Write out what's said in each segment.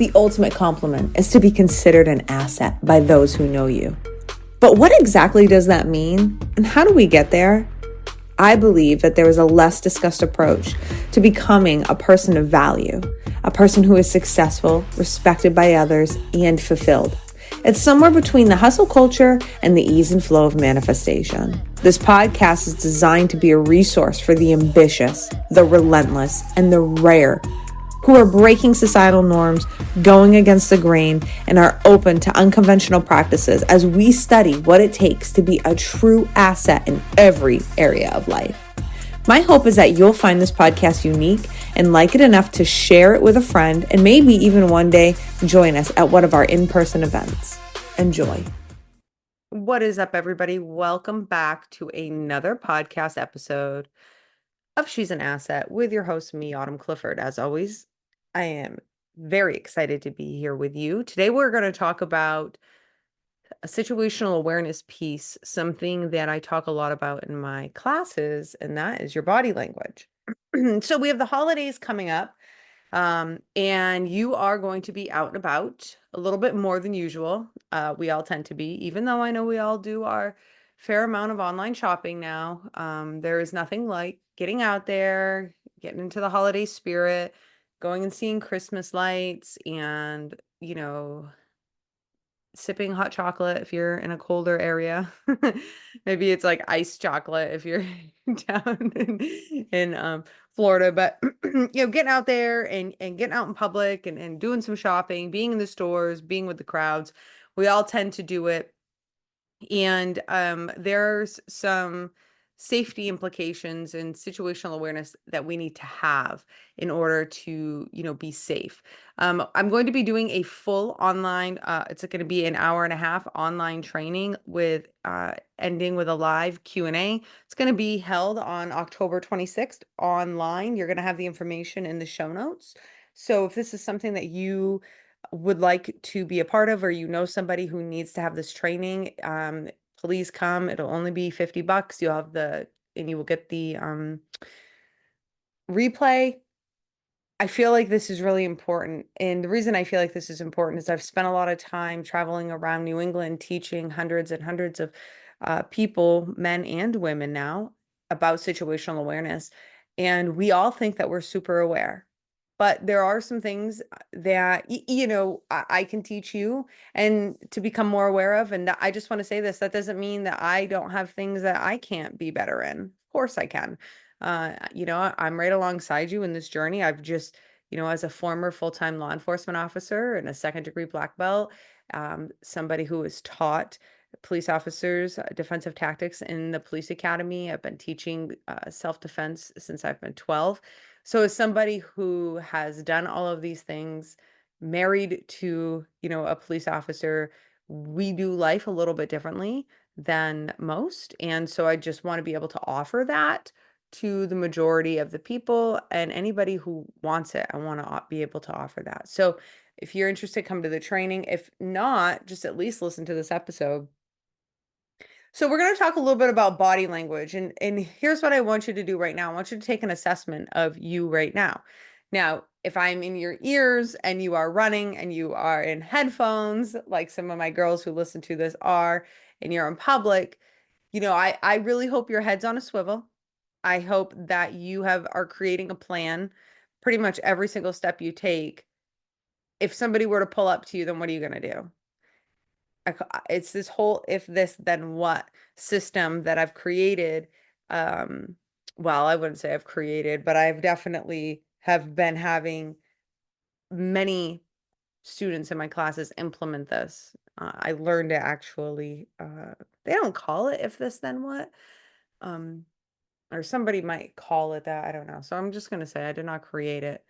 The ultimate compliment is to be considered an asset by those who know you. But what exactly does that mean? And how do we get there? I believe that there is a less discussed approach to becoming a person of value, a person who is successful, respected by others, and fulfilled. It's somewhere between the hustle culture and the ease and flow of manifestation. This podcast is designed to be a resource for the ambitious, the relentless, and the rare who are breaking societal norms, going against the grain, and are open to unconventional practices as we study what it takes to be a true asset in every area of life. My hope is that you'll find this podcast unique and like it enough to share it with a friend and maybe even one day join us at one of our in-person events. Enjoy. What is up, everybody? Welcome back to another podcast episode of She's an Asset with your host, me, Autumn Clifford. As always, I am very excited to be here with you. Today, we're going to talk about a situational awareness piece, something that I talk a lot about in my classes, and that is your body language. So we have the holidays coming up, and you are going to be out and about a little bit more than usual. We all tend to be, even though I know we all do our fair amount of online shopping now. There is nothing like getting out there, getting into the holiday spirit, going and seeing Christmas lights and, sipping hot chocolate if you're in a colder area. Maybe it's like iced chocolate if you're down in Florida. But getting out there and getting out in public and doing some shopping, being in the stores, being with the crowds. We all tend to do it. And there's some safety implications and situational awareness that we need to have in order to, be safe. I'm going to be doing a full online, it's going to be an hour and a half online training with ending with a live Q&A. It's going to be held on October 26th online. You're going to have the information in the show notes. So if this is something that you would like to be a part of, or somebody who needs to have this training, please come. It'll only be $50. You will get the replay. I feel like this is really important. And the reason I feel like this is important is I've spent a lot of time traveling around New England teaching hundreds and hundreds of people, men and women now, about situational awareness. And we all think that we're super aware. But there are some things that, I can teach you and to become more aware of. And I just want to say this, that doesn't mean that I don't have things that I can't be better in. Of course I can. I'm right alongside you in this journey. I've just, as a former full-time law enforcement officer and a second-degree black belt, somebody who has taught police officers defensive tactics in the police academy. I've been teaching self-defense since I've been 12. So as somebody who has done all of these things, married to, a police officer, we do life a little bit differently than most. And so I just want to be able to offer that to the majority of the people and anybody who wants it. I want to be able to offer that. So if you're interested, come to the training. If not, just at least listen to this episode. So we're going to talk a little bit about body language, and here's what I want you to do right now. I want you to take an assessment of you right now. Now, if I'm in your ears and you are running and you are in headphones, like some of my girls who listen to this are, and you're in public, I really hope your head's on a swivel. I hope that you are creating a plan. Pretty much every single step you take. If somebody were to pull up to you, then what are you going to do? It's this whole if this then what system that I've created. Well, I wouldn't say I've created, but I've definitely have been having many students in my classes implement this. I learned it actually, they don't call it if this then what, um, or somebody might call it that, I don't know. So I'm just going to say I did not create it.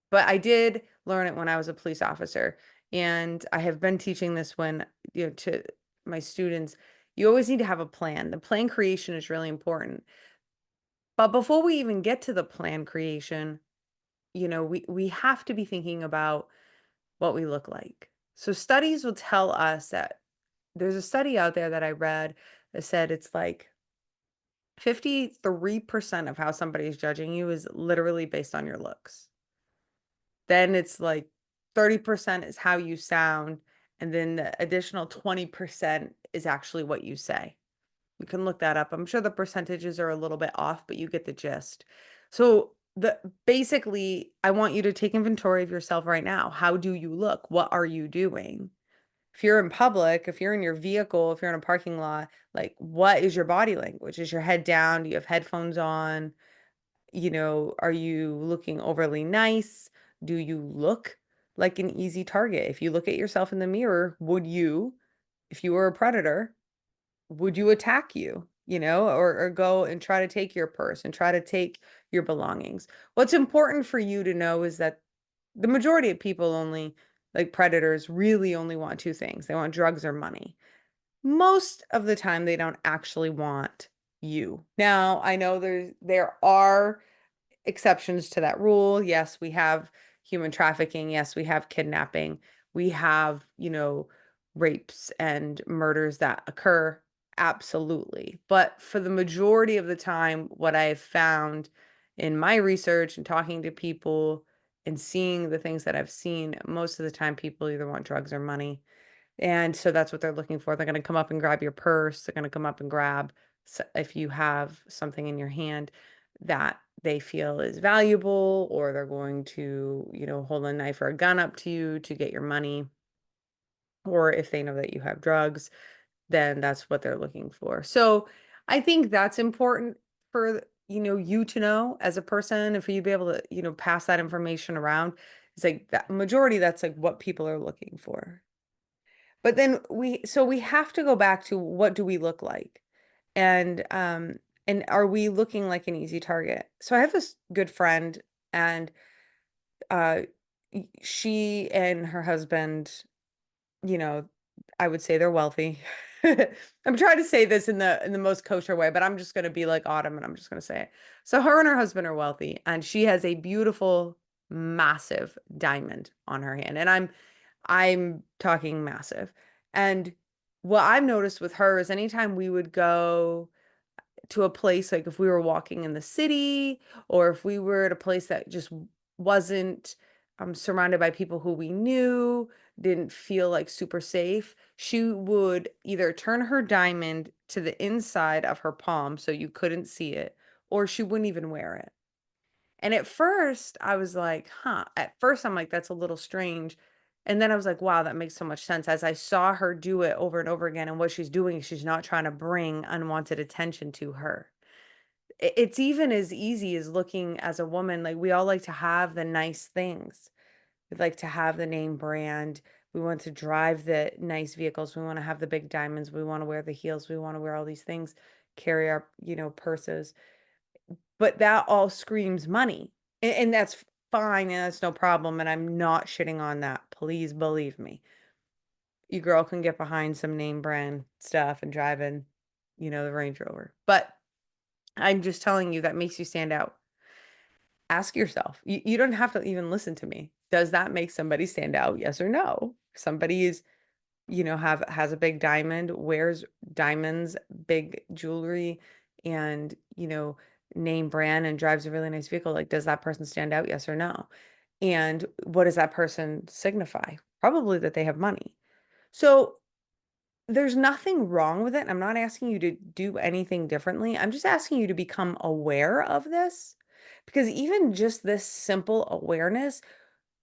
But I did learn it when I was a police officer, and I have been teaching this to my students. You always need to have a plan. The plan creation is really important. But before we even get to the plan creation, we have to be thinking about what we look like. So studies will tell us that there's a study out there that I read that said it's like 53% of how somebody is judging you is literally based on your looks. Then it's like 30% is how you sound, and then the additional 20% is actually what you say. You can look that up. I'm sure the percentages are a little bit off, but you get the gist. So the basically, I want you to take inventory of yourself right now. How do you look? What are you doing? If you're in public, if you're in your vehicle, if you're in a parking lot, like what is your body language? Is your head down? Do you have headphones on? Are you looking overly nice? Do you look like an easy target? If you look at yourself in the mirror, if you were a predator, would you attack you, or go and try to take your purse and try to take your belongings? What's important for you to know is that the majority of people only, like predators, really only want two things. They want drugs or money. Most of the time, they don't actually want you. Now, I know there are exceptions to that rule. Yes, we have human trafficking. Yes, we have kidnapping. We have, rapes and murders that occur. Absolutely. But for the majority of the time, what I have found in my research and talking to people and seeing the things that I've seen, most of the time people either want drugs or money. And so that's what they're looking for. They're going to come up and grab your purse. They're going to come up and grab if you have something in your hand that they feel is valuable, or they're going to, hold a knife or a gun up to you to get your money. Or if they know that you have drugs, then that's what they're looking for. So I think that's important for, you to know as a person, and for you to be able to, pass that information around. It's like that majority, that's like what people are looking for. But then we have to go back to, what do we look like? And are we looking like an easy target? So I have this good friend, and uh she and her husband, you know, I would say they're wealthy. I'm trying to say this in the most kosher way, but I'm just going to be like Autumn, and I'm just going to say it. So her and her husband are wealthy, and she has a beautiful, massive diamond on her hand. And I'm talking massive. And what I've noticed with her is anytime we would go to a place, like if we were walking in the city, or if we were at a place that just wasn't surrounded by people who we knew, didn't feel like super safe, she would either turn her diamond to the inside of her palm so you couldn't see it, or she wouldn't even wear it. And at first, I was like, huh. At first, I'm like, that's a little strange. And then I was like, wow, that makes so much sense. As I saw her do it over and over again, and what she's doing, she's not trying to bring unwanted attention to her. It's even as easy as looking as a woman. Like, we all like to have the nice things. We like to have the name brand. We want to drive the nice vehicles. We want to have the big diamonds. We want to wear the heels. We want to wear all these things, carry our, purses. But that all screams money. And that's fine, and that's no problem. And I'm not shitting on that. Please believe me. You girl can get behind some name brand stuff and driving, the Range Rover. But I'm just telling you, that makes you stand out. Ask yourself. You don't have to even listen to me. Does that make somebody stand out? Yes or no? Somebody is, has a big diamond, wears diamonds, big jewelry, and, name brand, and drives a really nice vehicle. Like, does that person stand out? Yes or no? And what does that person signify? Probably that they have money. So there's nothing wrong with it. I'm not asking you to do anything differently. I'm just asking you to become aware of this, because even just this simple awareness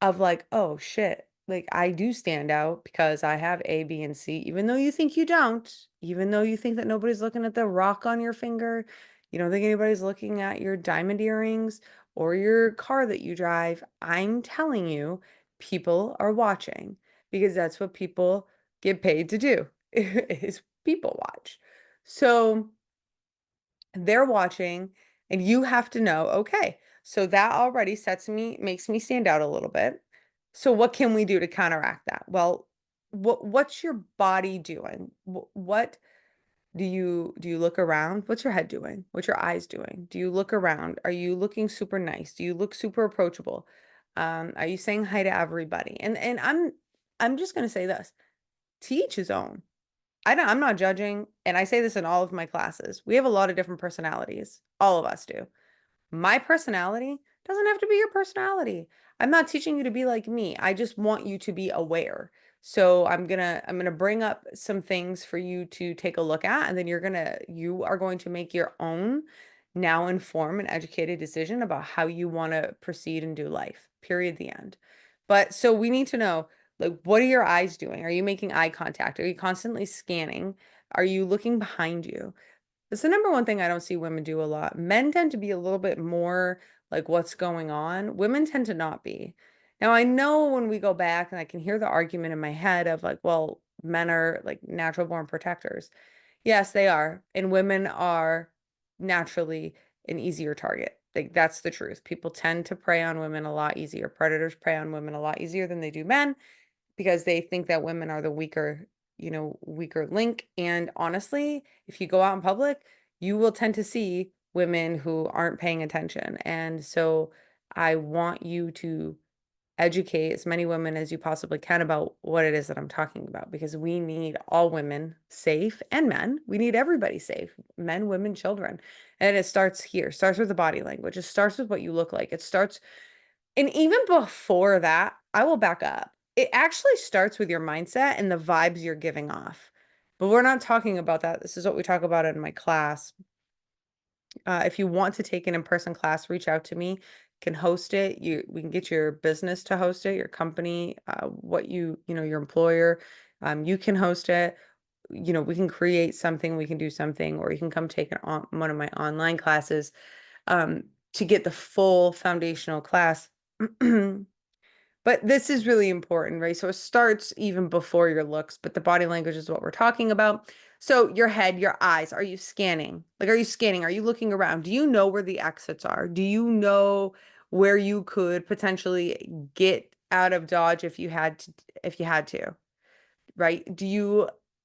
of like, oh shit, like I do stand out because I have A, B, and C, even though you think you don't, even though you think that nobody's looking at the rock on your finger, you don't think anybody's looking at your diamond earrings or your car that you drive. I'm telling you, people are watching, because that's what people get paid to do, is people watch. So they're watching, and you have to know, okay, so that already makes me stand out a little bit. So what can we do to counteract that? Well, what's your body doing? What do you look around? What's your head doing? What's your eyes doing? Do you look around? Are you looking super nice? Do you look super approachable? Are you saying hi to everybody? And I'm just gonna say this, to each his own. I'm not judging, and I say this in all of my classes. We have a lot of different personalities. All of us do. My personality doesn't have to be your personality. I'm not teaching you to be like me. I just want you to be aware. So I'm gonna bring up some things for you to take a look at, and then you are going to make your own now informed and educated decision about how you want to proceed and do life. Period. The end. But so we need to know, like, what are your eyes doing? Are you making eye contact? Are you constantly scanning? Are you looking behind you? It's the number one thing I don't see women do a lot. Men tend to be a little bit more like what's going on. Women tend to not be. Now, I know when we go back and I can hear the argument in my head of like, well, men are like natural born protectors. Yes, they are. And women are naturally an easier target. Like that's the truth. People tend to prey on women a lot easier. Predators prey on women a lot easier than they do men because they think that women are the weaker link. And honestly, if you go out in public, you will tend to see women who aren't paying attention. And so I want you to educate as many women as you possibly can about what it is that I'm talking about because we need all women safe and men. We need everybody safe, men, women, children. And it starts here, starts with the body language. It starts with what you look like. It starts and even before that, I will back up. It actually starts with your mindset and the vibes you're giving off. But we're not talking about that. This is what we talk about in my class. If you want to take an in-person class, reach out to me. Can host it. We can get your business to host it, your company, your employer. You can host it. We can create something, we can do something, or you can come take one of my online classes to get the full foundational class. But this is really important, right? So it starts even before your looks, but the body language is what we're talking about. So your head, your eyes, are you scanning? Like, are you scanning? Are you looking around? Do you know where the exits are? Do you know where you could potentially get out of Dodge if you had to, right?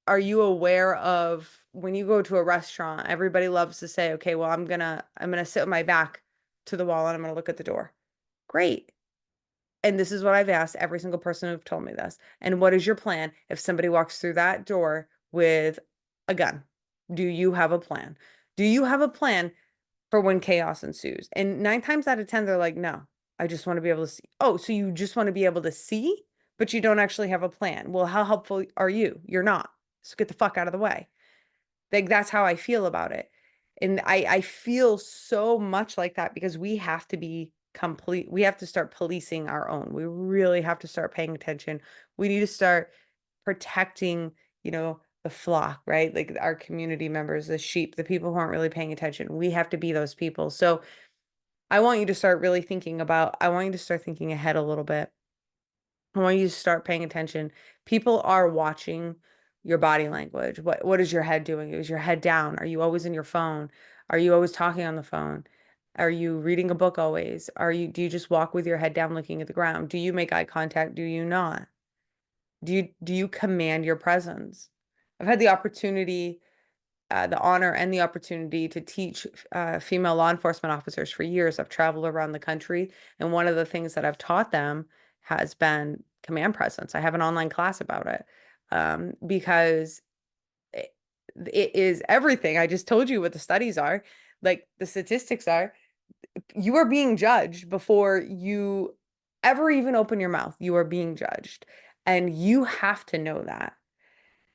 Are you aware of when you go to a restaurant, everybody loves to say, okay, well, I'm gonna sit with my back to the wall and I'm gonna look at the door. Great. And this is what I've asked every single person who've told me this. And what is your plan if somebody walks through that door with a gun? Do you have a plan? Do you have a plan for when chaos ensues? And nine times out of 10, they're like, no, I just want to be able to see. Oh, so you just want to be able to see, but you don't actually have a plan. Well, how helpful are you? You're not. So get the fuck out of the way. Like that's how I feel about it. And I feel so much like that because we have to start policing our own. We really have to start paying attention. We need to start protecting, the flock, right? Like our community members, the sheep, the people who aren't really paying attention. We have to be those people. So I want you to start thinking ahead a little bit. I want you to start paying attention. People are watching your body language. What is your head doing? Is your head down? Are you always in your phone? Are you always talking on the phone? Are you reading a book always? Do you just walk with your head down looking at the ground? Do you make eye contact? Do you not? Do you command your presence? I've had the honor and the opportunity to teach female law enforcement officers for years. I've traveled around the country, and one of the things that I've taught them has been command presence. I have an online class about it because it, it is everything. I just told you what the studies are, like the statistics are. You are being judged before you ever even open your mouth. You are being judged, and you have to know that.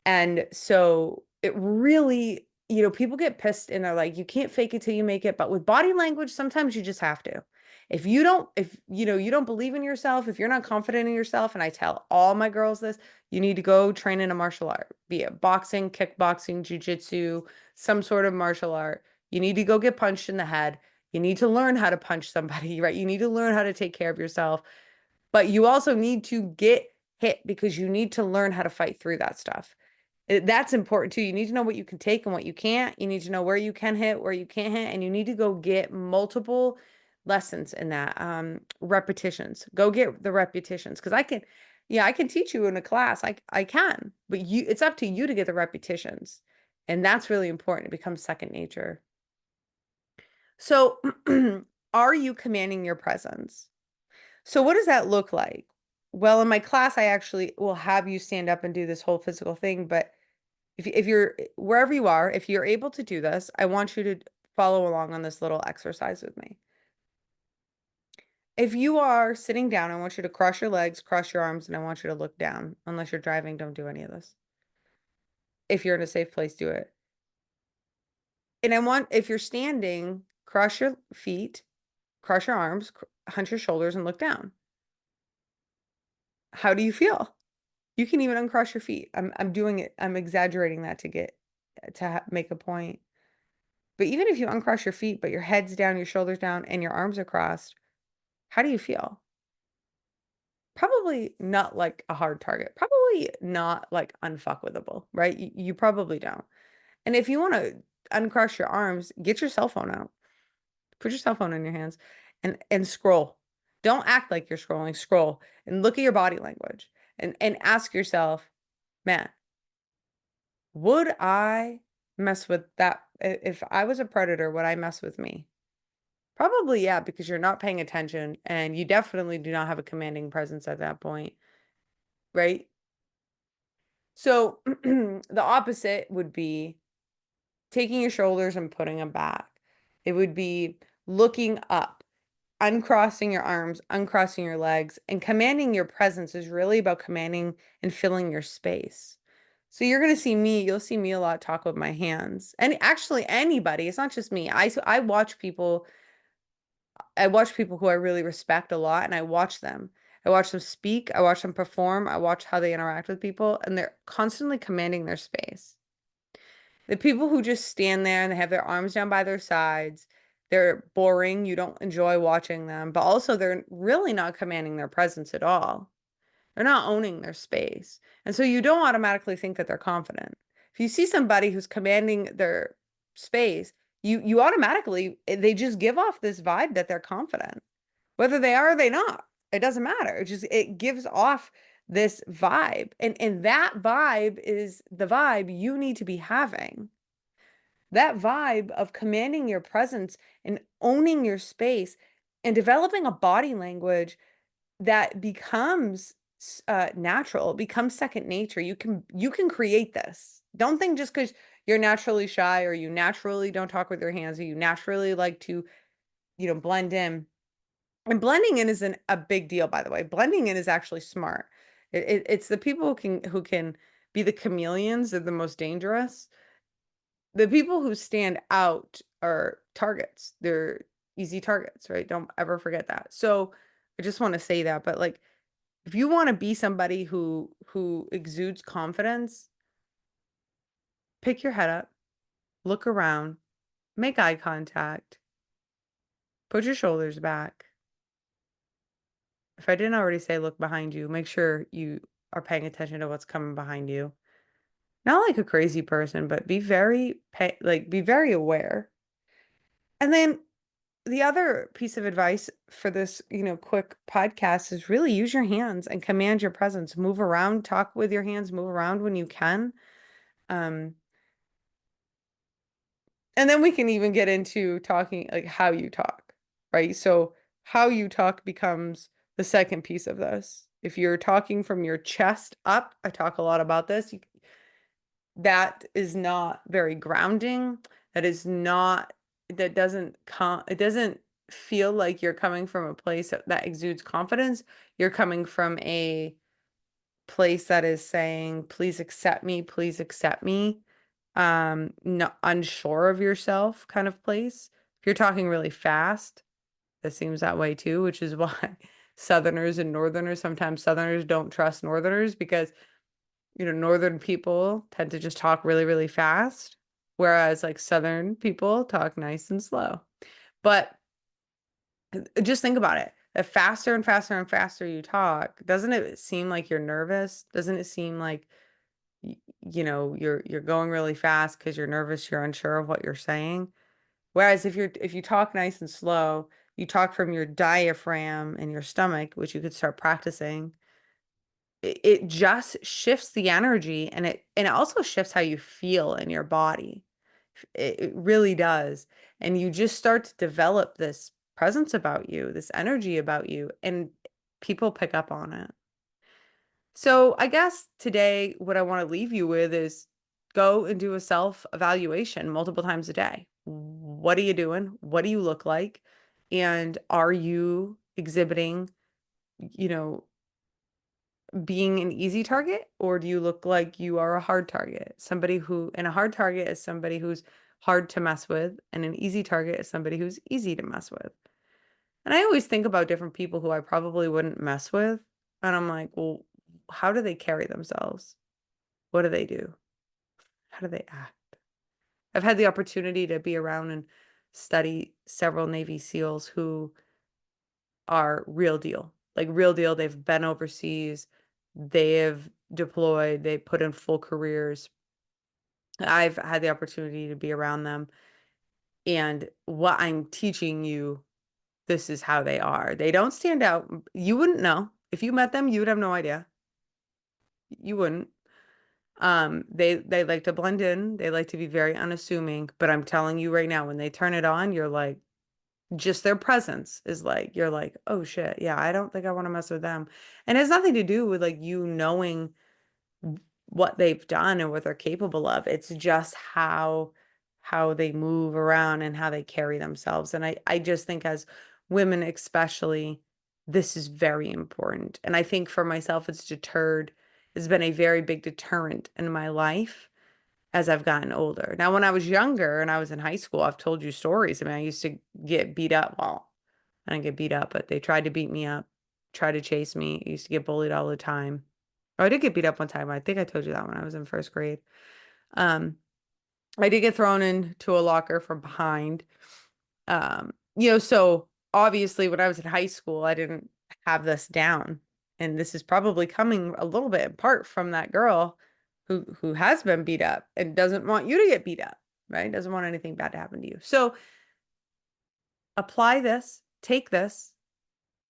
And so it really, people get pissed and they're like, you can't fake it till you make it. But with body language, sometimes you just have to. If you don't believe in yourself, if you're not confident in yourself, and I tell all my girls this, you need to go train in a martial art, be it boxing, kickboxing, jujitsu, some sort of martial art. You need to go get punched in the head. You need to learn how to punch somebody, right? You need to learn how to take care of yourself. But you also need to get hit because you need to learn how to fight through that stuff. That's important too. You need to know what you can take and what you can't. You need to know where you can hit, where you can't hit, and you need to go get multiple lessons in that. Repetitions. Go get the repetitions because I can teach you in a class. I can, but it's up to you to get the repetitions. And that's really important. It becomes second nature. So, are you commanding your presence? So what does that look like? Well, in my class, I actually will have you stand up and do this whole physical thing, but if you're wherever you are, if you're able to do this, I want you to follow along on this little exercise with me. If you are sitting down, I want you to cross your legs, cross your arms, and I want you to look down. Unless you're driving, don't do any of this. If you're in a safe place, do it. And if you're standing, cross your feet, cross your arms, hunch your shoulders, and look down. How do you feel? You can even uncross your feet. I'm doing it. I'm exaggerating that to get to make a point. But even if you uncross your feet, but your head's down, your shoulders down, and your arms are crossed, how do you feel? Probably not like a hard target. Probably not like unfuckwithable, right? You probably don't. And if you want to uncross your arms, get your cell phone out. Put your cell phone in your hands and scroll. Don't act like you're scrolling. Scroll and look at your body language and ask yourself, man, would I mess with that? If I was a predator, would I mess with me? Probably, yeah, because you're not paying attention and you definitely do not have a commanding presence at that point, right? So the opposite would be taking your shoulders and putting them back. It would be looking up, uncrossing your arms, uncrossing your legs, and commanding your presence is really about commanding and filling your space. So you're going to see me, you'll see me a lot talk with my hands. And actually anybody, it's not just me. I watch people who I really respect a lot and I watch them. I watch them speak, I watch them perform, I watch how they interact with people, and they're constantly commanding their space. The people who just stand there and they have their arms down by their sides, they're boring. You don't enjoy watching them, but also they're really not commanding their presence at all. They're not owning their space. And so you don't automatically think that they're confident. If you see somebody who's commanding their space, you automatically they just give off this vibe that they're confident. Whether they are or they not, it doesn't matter. It gives off this vibe. And that vibe is the vibe you need to be having. That vibe of commanding your presence and owning your space and developing a body language that becomes natural, becomes second nature. You can create this. Don't think just because you're naturally shy or you naturally don't talk with your hands or you naturally like to, blend in. And blending in isn't a big deal, by the way. Blending in is actually smart. It's the people who can be the chameleons are the most dangerous. The people who stand out are targets. They're easy targets, right? Don't ever forget that. So I just want to say that, but like if you want to be somebody who exudes confidence, pick your head up, look around, make eye contact, put your shoulders back. If I didn't already say look behind you, make sure you are paying attention to what's coming behind you. Not like a crazy person, but be very aware. And then the other piece of advice for this, quick podcast is really use your hands and command your presence. Move around, talk with your hands, move around when you can. Um, and then we can even get into talking like how you talk, right? So how you talk becomes the second piece of this. If you're talking from your chest up, I talk a lot about this. That is not very grounding. That is not, that doesn't come, it doesn't feel like you're coming from a place that exudes confidence. You're coming from a place that is saying, please accept me, please accept me. Not unsure of yourself kind of place. If you're talking really fast, that seems that way too, which is why Southerners and Northerners, sometimes Southerners don't trust Northerners because Northern people tend to just talk really, really fast, whereas like Southern people talk nice and slow. But just think about it. The faster and faster and faster you talk, doesn't it seem like you're nervous? Doesn't it seem like you're going really fast because you're nervous, you're unsure of what you're saying? Whereas if you talk nice and slow, you talk from your diaphragm and your stomach, which you could start practicing it just shifts the energy and it also shifts how you feel in your body. It really does. And you just start to develop this presence about you, this energy about you, and people pick up on it. So I guess today what I want to leave you with is go and do a self-evaluation multiple times a day. What are you doing? What do you look like? And are you exhibiting, you know, being an easy target, or do you look like you are a hard target? Somebody who, and a hard target is somebody who's hard to mess with, and an easy target is somebody who's easy to mess with. And I always think about different people who I probably wouldn't mess with, and I'm like, well, how do they carry themselves? What do they do? How do they act? I've had the opportunity to be around and study several Navy SEALs who are real deal, like real deal. They've been overseas, they have deployed, they put in full careers. I've had the opportunity to be around them. And what I'm teaching you, this is how they are. They don't stand out. You wouldn't know. If you met them, you would have no idea. You wouldn't. They like to blend in. They like to be very unassuming. But I'm telling you right now, when they turn it on, you're like, just their presence is like, you're like, oh shit, yeah, I don't think I want to mess with them. And it has nothing to do with like you knowing what they've done and what they're capable of. It's just how they move around and how they carry themselves. And I just think as women especially, this is very important. And I think for myself, it's been a very big deterrent in my life as I've gotten older. Now, when I was younger and I was in high school, I've told you stories. I mean, I used to get beat up. Well, I didn't get beat up, but they tried to beat me up, tried to chase me. I used to get bullied all the time. Oh, I did get beat up one time. I think I told you that when I was in first grade. Um, I did get thrown into a locker from behind. So obviously when I was in high school, I didn't have this down. And this is probably coming a little bit apart from that girl who has been beat up and doesn't want you to get beat up, right? Doesn't want anything bad to happen to you. So apply this, take this,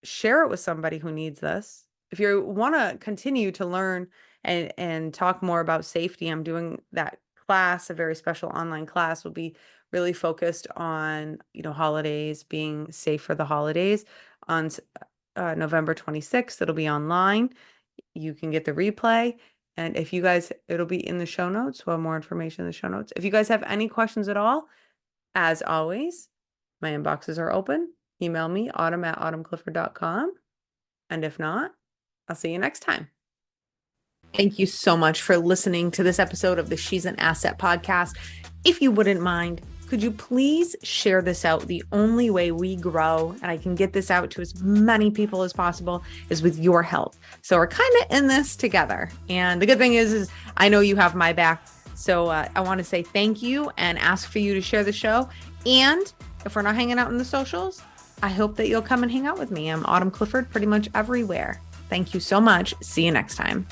share it with somebody who needs this. If you want to continue to learn and talk more about safety, I'm doing that class, a very special online class will be really focused on, holidays, being safe for the holidays on November 26th. It'll be online. You can get the replay. And if you guys, it'll be in the show notes. We'll have more information in the show notes. If you guys have any questions at all, as always, my inboxes are open. Email me, autumn@autumnclifford.com. And if not, I'll see you next time. Thank you so much for listening to this episode of the She's an Asset podcast. If you wouldn't mind, could you please share this out? The only way we grow and I can get this out to as many people as possible is with your help. So we're kind of in this together. And the good thing is I know you have my back. So I want to say thank you and ask for you to share the show. And if we're not hanging out in the socials, I hope that you'll come and hang out with me. I'm Autumn Clifford pretty much everywhere. Thank you so much. See you next time.